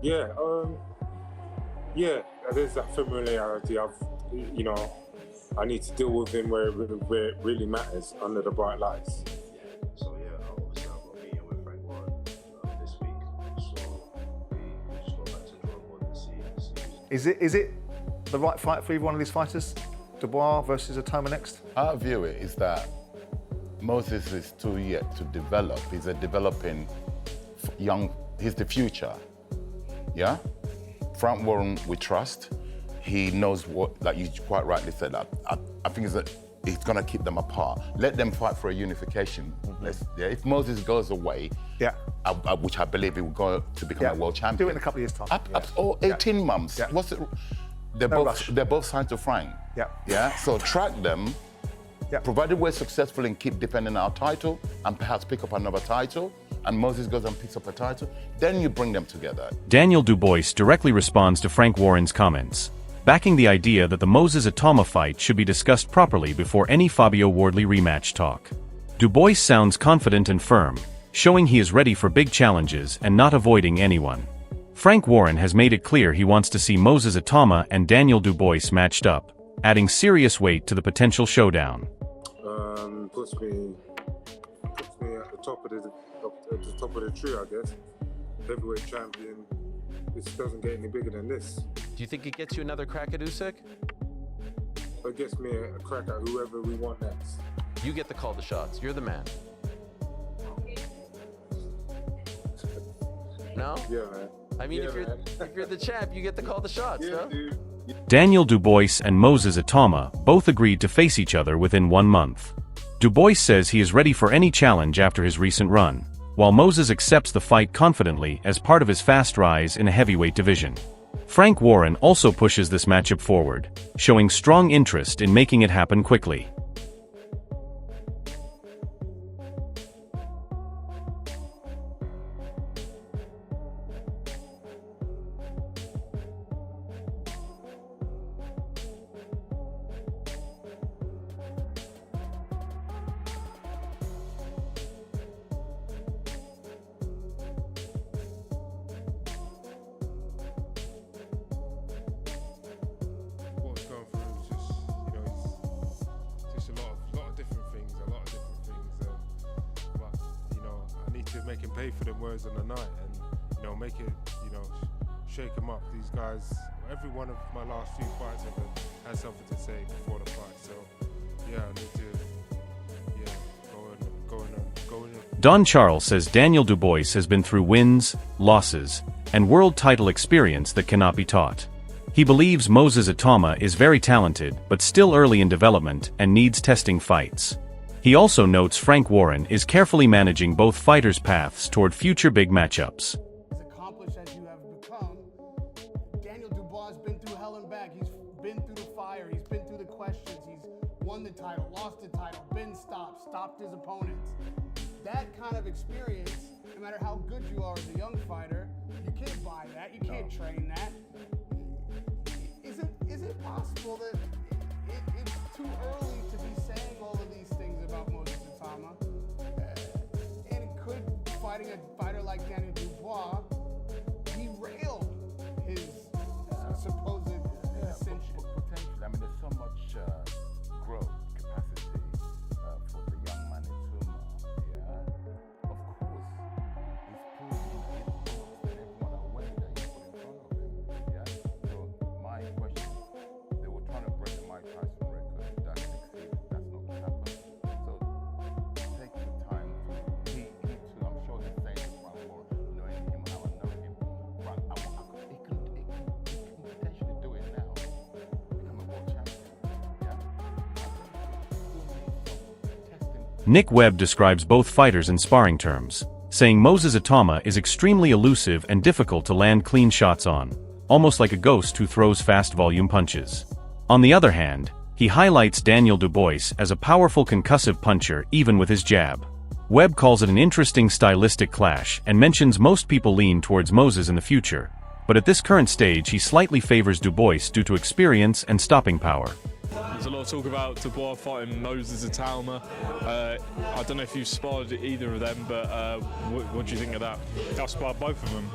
Yeah, yeah. There's that familiarity. I need to deal with him where it really matters, under the bright lights. So yeah, obviously I've got a meeting with Frank Warren this week. So we just go back to the drawing board and see. Is it the right fight for either one of these fighters? Dubois versus Itauma next? Our view is that Moses is too yet to develop. He's a developing young, he's the future, yeah? Frank Warren, we trust. He knows what, like you quite rightly said, I think it's gonna keep them apart. Let them fight for a unification. If Moses goes away, which I believe he will go to become a world champion. Do it in a couple of years' time. Or 18 months. Yeah. What's it? They're both signed to Frank. Yeah. So track them. Provided we're successful in keep defending our title and perhaps pick up another title, and Moses goes and picks up a title, then you bring them together. Daniel Dubois directly responds to Frank Warren's comments, backing the idea that the Moses-Itauma fight should be discussed properly before any Fabio Wardley rematch talk. Dubois sounds confident and firm, showing he is ready for big challenges and not avoiding anyone. Frank Warren has made it clear he wants to see Moses-Itauma and Daniel Dubois matched up, adding serious weight to the potential showdown. Puts me at the top of the tree, I guess. Heavyweight champion. This doesn't get any bigger than this. Do you think it gets you another crack at Usyk? It gets me a crack at whoever we want next. You get to call the shots. You're the man. No? Yeah, man. I mean, if you're the champ, you get to call the shots, no? Dude. Daniel Dubois and Moses-Itauma both agreed to face each other within 1 month. Dubois says he is ready for any challenge after his recent run, while Moses accepts the fight confidently as part of his fast rise in a heavyweight division. Frank Warren also pushes this matchup forward, showing strong interest in making it happen quickly. Make him pay for them words on the night, and make it, shake him up. These guys, every one of my last few fights have had something to say before the fight. So yeah, I need to go in. Don Charles says Daniel Dubois has been through wins, losses, and world title experience that cannot be taught. He believes Moses-Itauma is very talented, but still early in development and needs testing fights. He also notes Frank Warren is carefully managing both fighters' paths toward future big matchups. As accomplished as you have become, Daniel Dubois has been through hell and back. He's been through the fire. He's been through the questions. He's won the title, lost the title, been stopped his opponents. That kind of experience, no matter how good you are as a young fighter, you can't buy that. You can't train that. Is it possible that it's too early to be saying all of these things about Moses-Itauma? And could fighting a fighter like Daniel Dubois derail his supposed ascension? Potentially. I mean, there's so much growth capacity for the young man in Itauma. Yeah, of course, he's proving everyone away that you put in front of him. Yeah. So my question, they were trying to break the Mike Tyson record. That succeeded. That's not what happened. So take the time to he too. I'm sure he's saying to Frank Warren, knowing him how I know him. Frank, he can potentially do it now. Become a world champion. Yeah. Testing. Nick Webb describes both fighters in sparring terms, saying Moses-Itauma is extremely elusive and difficult to land clean shots on, almost like a ghost who throws fast volume punches. On the other hand, he highlights Daniel Dubois as a powerful concussive puncher even with his jab. Webb calls it an interesting stylistic clash and mentions most people lean towards Moses in the future, but at this current stage he slightly favors Dubois due to experience and stopping power. There's a lot of talk about Dubois fighting Moses-Itauma. I don't know if you've sparred either of them, but what do you think of that? I've sparred both of them.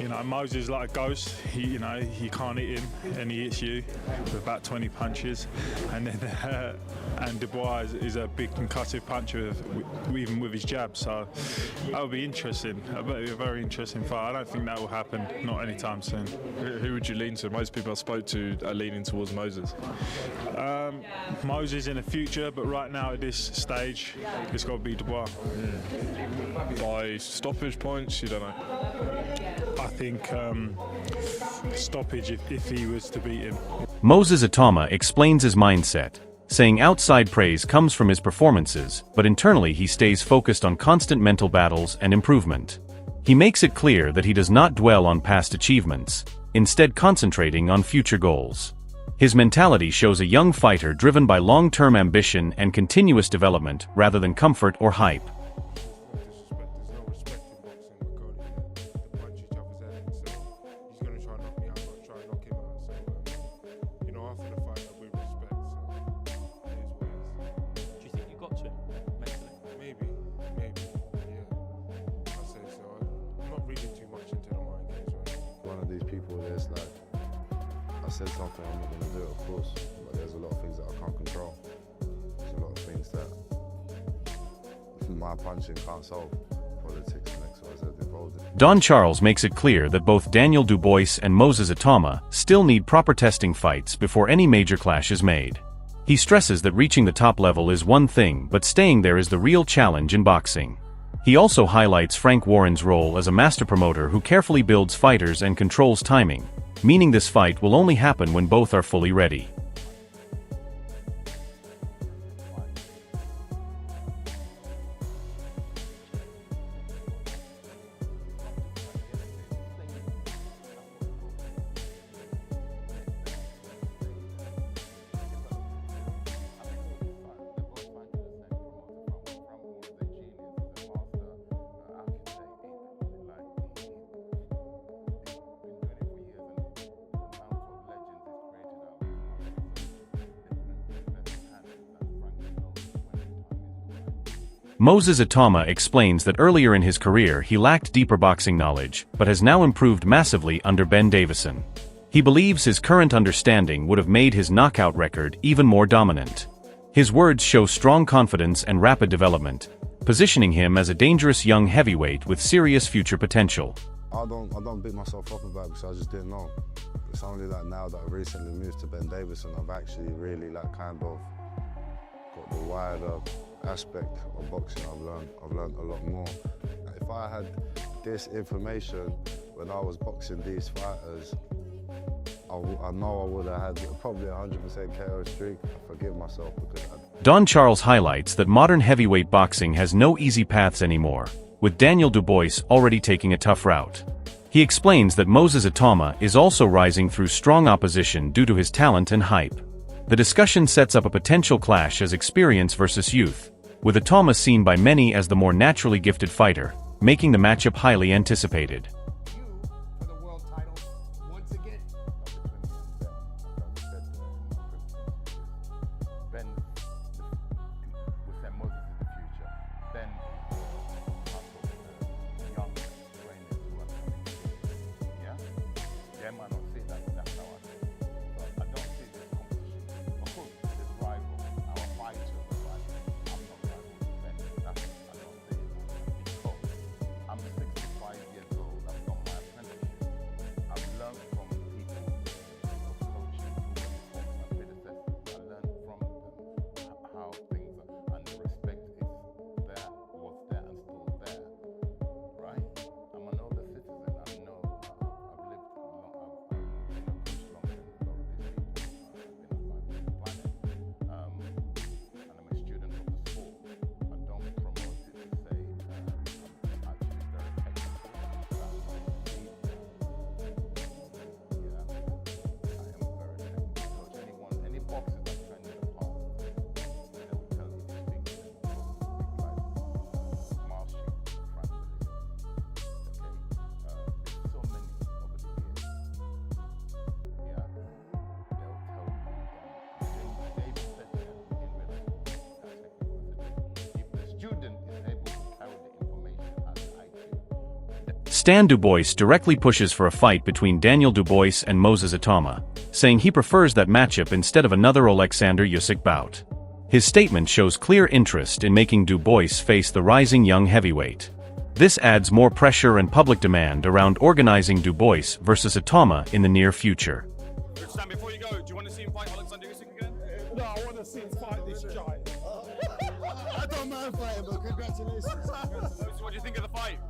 You know, Moses is like a ghost. You can't hit him, and he hits you with about 20 punches. And then, and Dubois is a big concussive puncher, even with his jab. So that would be interesting. I bet it'll be a very interesting fight. I don't think that will happen, not anytime soon. Who would you lean to? Most people I spoke to are leaning towards Moses. Moses in the future, but right now at this stage, it's got to be Dubois. By stoppage points, you don't know. I think stoppage if he was to beat him. Moses Itauma explains his mindset, saying outside praise comes from his performances, but internally he stays focused on constant mental battles and improvement. He makes it clear that he does not dwell on past achievements, instead concentrating on future goals. His mentality shows a young fighter driven by long-term ambition and continuous development rather than comfort or hype. I said something, I'm not going to do it, of course, but there's a lot of things that I can't control. There's a lot of things that my punching can't solve. Politics and XYZ involved in. Don Charles makes it clear that both Daniel Dubois and Moses Itauma still need proper testing fights before any major clash is made. He stresses that reaching the top level is one thing, but staying there is the real challenge in boxing. He also highlights Frank Warren's role as a master promoter who carefully builds fighters and controls timing, meaning this fight will only happen when both are fully ready. Moses Itauma explains that earlier in his career he lacked deeper boxing knowledge, but has now improved massively under Ben Davison. He believes his current understanding would have made his knockout record even more dominant. His words show strong confidence and rapid development, positioning him as a dangerous young heavyweight with serious future potential. I don't beat myself up about it because I just didn't know. It's only that now that I've recently moved to Ben Davison, I've actually really kind of got the wider aspect of boxing. I've learned a lot more. If I had this information when I was boxing these fighters, I know I would have had probably 100% KO streak. I forgive myself because Don Charles highlights that modern heavyweight boxing has no easy paths anymore, with Daniel Dubois already taking a tough route. He explains that Moses Itauma is also rising through strong opposition due to his talent and hype. The discussion sets up a potential clash as experience versus youth, with Itauma seen by many as the more naturally gifted fighter, making the matchup highly anticipated. For the world title, once again. Ben will send Moses in the future. Ben young trainers who are coming through. Yeah? They might not see that, but that's how I see it. But I don't see this competition. Of course, there's rival, our fighters are rival. I'm not rival with Ben. I don't see it. Because I'm 65 years old. I've Stan Dubois directly pushes for a fight between Daniel Dubois and Moses Itauma, saying he prefers that matchup instead of another Alexander Usyk bout. His statement shows clear interest in making Dubois face the rising young heavyweight. This adds more pressure and public demand around organizing Dubois versus Itauma in the near future. Stan, before you go, do you want to see him fight Alexander Usyk again? No, I want to see him fight this giant. I don't mind fighting, but congratulations. What do you think of the fight?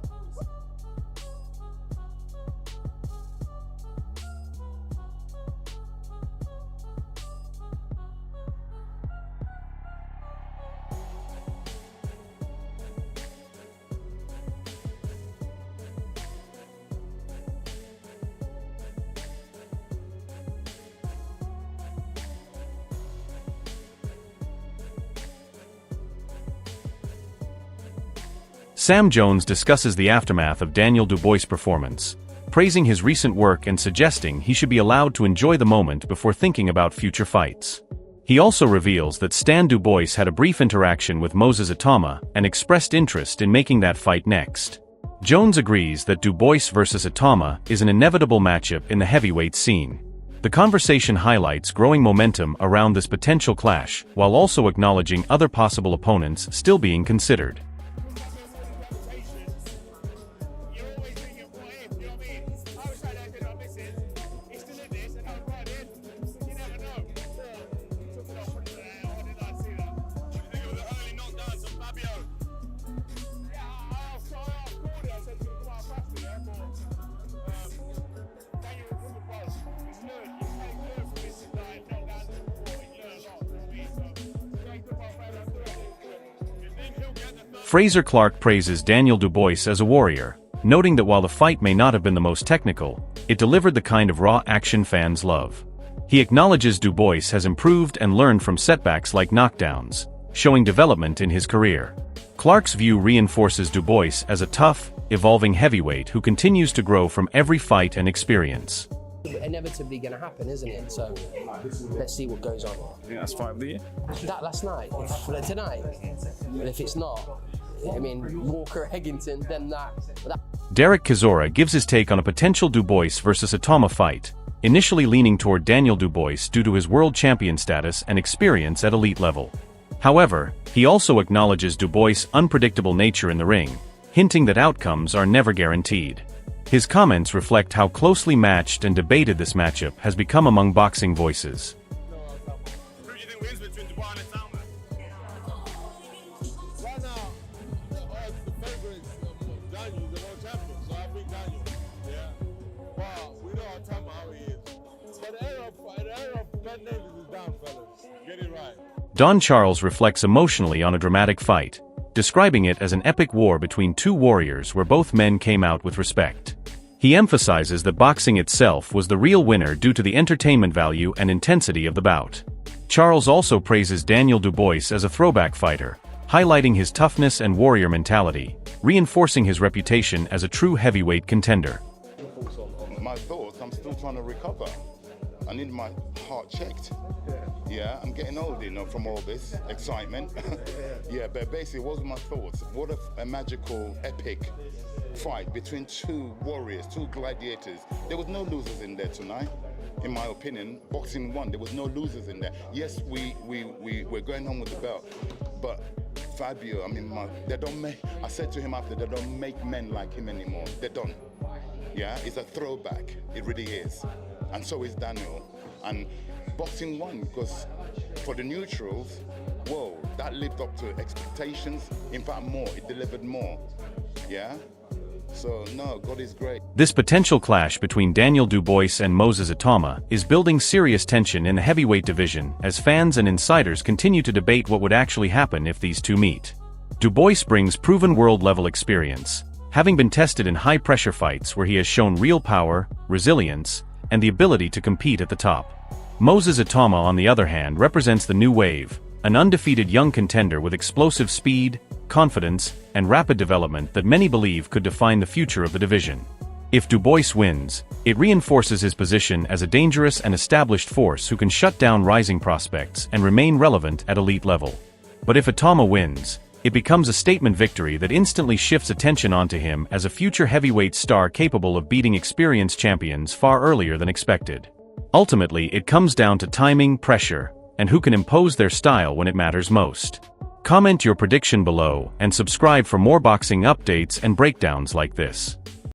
Sam Jones discusses the aftermath of Daniel Dubois' performance, praising his recent work and suggesting he should be allowed to enjoy the moment before thinking about future fights. He also reveals that Stan Dubois had a brief interaction with Moses Itauma and expressed interest in making that fight next. Jones agrees that Dubois versus Itauma is an inevitable matchup in the heavyweight scene. The conversation highlights growing momentum around this potential clash, while also acknowledging other possible opponents still being considered. Fraser Clark praises Daniel Dubois as a warrior, noting that while the fight may not have been the most technical, it delivered the kind of raw action fans love. He acknowledges Dubois has improved and learned from setbacks like knockdowns, showing development in his career. Clark's view reinforces Dubois as a tough, evolving heavyweight who continues to grow from every fight and experience. Inevitably going to happen, isn't it? So let's see what goes on. I think that's fight of the year. That last night, tonight. And if it's not, I mean, Walker Eggington, then that. Derek Chisora gives his take on a potential Dubois versus Itauma fight, initially leaning toward Daniel Dubois due to his world champion status and experience at elite level. However, he also acknowledges Dubois' unpredictable nature in the ring, hinting that outcomes are never guaranteed. His comments reflect how closely matched and debated this matchup has become among boxing voices. Who do you think wins between Dubois and Itauma? Right now, the favourites, Daniel, the world champion, so I think Daniel. Yeah. But we know Itauma how he is. But the era of Ben Davies is down, fellas. Get it right. Don Charles reflects emotionally on a dramatic fight, describing it as an epic war between two warriors where both men came out with respect. He emphasizes that boxing itself was the real winner due to the entertainment value and intensity of the bout. Charles also praises Daniel Dubois as a throwback fighter, highlighting his toughness and warrior mentality, reinforcing his reputation as a true heavyweight contender. My thoughts, I'm still trying to recover. I need my heart checked. Yeah, I'm getting old, you know, from all this excitement. Yeah, but basically, what was my thoughts? What a magical, epic fight between two warriors, two gladiators. There was no losers in there tonight, in my opinion. Boxing won, there was no losers in there. Yes, we're going home with the belt, but Fabio, I mean, they don't make, I said to him after, they don't make men like him anymore. They don't. Yeah, it's a throwback, it really is. And so is Daniel. And boxing won because for the neutrals, whoa, that lived up to expectations. In fact, more, it delivered more. Yeah? So, no, God is great. This potential clash between Daniel Dubois and Moses Itauma is building serious tension in the heavyweight division as fans and insiders continue to debate what would actually happen if these two meet. Dubois brings proven world-level experience, having been tested in high-pressure fights where he has shown real power, resilience, and the ability to compete at the top. Moses Itauma, on the other hand, represents the new wave, an undefeated young contender with explosive speed, confidence, and rapid development that many believe could define the future of the division. If Dubois wins, it reinforces his position as a dangerous and established force who can shut down rising prospects and remain relevant at elite level. But if Itauma wins, It becomes a statement victory that instantly shifts attention onto him as a future heavyweight star capable of beating experienced champions far earlier than expected. Ultimately, it comes down to timing, pressure, and who can impose their style when it matters most. Comment your prediction below and subscribe for more boxing updates and breakdowns like this.